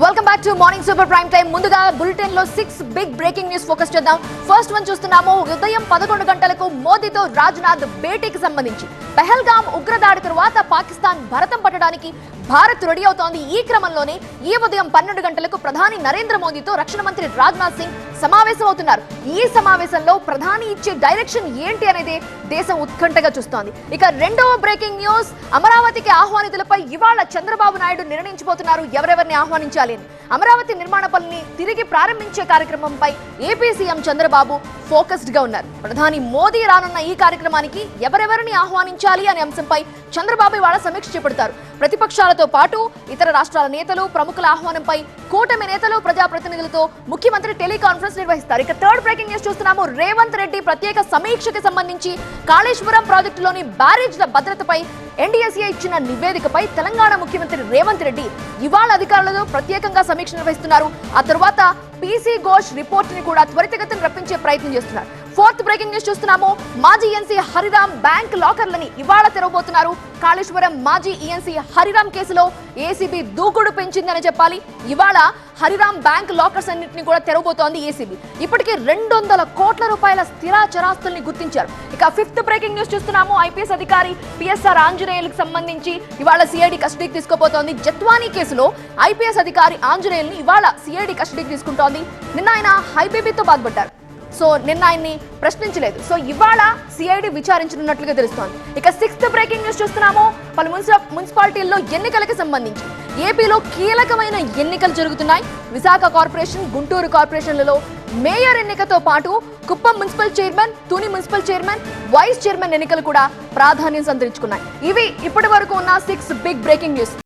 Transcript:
Welcome back to morning super prime time. ముందుగా bulletin లో 6 big breaking news focus చేద్దాం. First one చూస్తున్నాము. ఉదయం 11 గంటలకు మోదీతో రాజ్నాథ్ భేటీకి సంబంధించి పహల్గామ్ ఉగ్రదాడి తరువాత పాకిస్తాన్ భరతం పట్టడానికి భారత్ రెడీ అవుతోంది. ఈ క్రమంలోనే ఈ ఉదయం 12 గంటలకు ప్రధాని నరేంద్ర మోదీతో రక్షణ మంత్రి రాజ్నాథ్ సింగ్ సమావేశం అవుతున్నారు. ఈ సమావేశంలో ప్రధాని ఇచ్చే డైరెక్షన్ ఏంటి అనేది దేశం ఉత్కంఠగా చూస్తోంది. ఇక రెండవ బ్రేకింగ్ న్యూస్, అమరావతికి ఆహ్వానితులపై ఇవాళ చంద్రబాబు నాయుడు నిర్ణయించబోతున్నారు ఎవరెవరిని ఆహ్వానించాలి అని. అమరావతి నిర్మాణ పనిని తిరిగి ప్రారంభించే కార్యక్రమంపై ఏపీ సీఎం చంద్రబాబు ఫోకస్డ్ గా ఉన్నారు. ప్రధాని మోదీ రానున్న ఈ కార్యక్రమానికి ఎవరెవరిని ఆహ్వానించాలి అనే అంశంపై చంద్రబాబు ఇవాళ సమీక్ష చేపడతారు. ప్రతిపక్షాలతో పాటు ఇతర రాష్ట్రాల నేతలు, ప్రముఖుల ఆహ్వానంపై కూటమి నేతలు, ప్రజాప్రతినిధులతో ముఖ్యమంత్రి టెలికాన్ఫరెన్స్ నిర్వహిస్తారు. ఇక థర్డ్ బ్రేకింగ్ న్యూస్ చూస్తున్నాము. రేవంత్ రెడ్డి ప్రత్యేక సమీక్షకి సంబంధించి కాళేశ్వరం ప్రాజెక్టులోని బ్యారేజ్ల భద్రతపై ఎన్డీఎస్ఏ ఇచ్చిన నివేదికపై తెలంగాణ ముఖ్యమంత్రి రేవంత్ రెడ్డి ఇవాళ అధికారులతో ప్రత్యేకంగా సమీక్ష నిర్వహిస్తున్నారు. ఆ తర్వాత పీసీ ఘోష్ రిపోర్ట్ ని కూడా త్వరితగతిని రప్పించే ప్రయత్నం చేస్తున్నారు. ఫోర్త్ బ్రేకింగ్ న్యూస్ చూస్తున్నాము. మాజీ ఈఎన్సీ హరిరామ్ బ్యాంక్ లాకర్లని ఇవాళ తెరవబోతున్నారు. కాళేశ్వరం మాజీ ఈఎన్సీ హరిరామ్ కేసులో ఏసీబీ దూకుడు పెంచిందని చెప్పాలి. ఇవాళ హరిరామ్ బ్యాంక్ లాకర్స్ అన్నింటినీ కూడా తెరవబోతోంది ఏసీబీ. ఇప్పటికే 200 కోట్ల రూపాయల స్థిరాచరాస్తుల్ని గుర్తించారు. ఇక ఫిఫ్త్ బ్రేకింగ్ న్యూస్ చూస్తున్నాము. ఐపీఎస్ అధికారి పిఎస్ఆర్ ఆంజనేయులకు సంబంధించి ఇవాళ సిఐడి కస్టడీకి తీసుకోబోతోంది. జత్వానీ కేసులో ఐపీఎస్ అధికారి ఆంజనేయుల్ని ఇవాళ సిఐడి కస్టడీకి తీసుకుంటోంది. నిన్న ఆయన హైబీపీతో బాధపడ్డారు. సో నిన్న ఆయన్ని ప్రశ్నించలేదు. సో ఇవాళ సిఐడి విచారించనున్నట్లుగా తెలుస్తోంది. ఇక సిక్స్త్ బ్రేకింగ్ న్యూస్ చూస్తున్నాము. పలు మున్సిపాలిటీల్లో ఎన్నికలకు సంబంధించి ఏపీలో కీలకమైన ఎన్నికలు జరుగుతున్నాయి. విశాఖ కార్పొరేషన్, గుంటూరు కార్పొరేషన్లలో మేయర్ ఎన్నికతో పాటు Kuppam municipal chairman, Tuni municipal chairman, vice chairman ఎన్నికలు కూడా ప్రాధాన్యం సంతరించుకున్నాయి. ఇవి ఇప్పటి వరకు ఉన్న 6 బిగ్ బ్రేకింగ్ న్యూస్.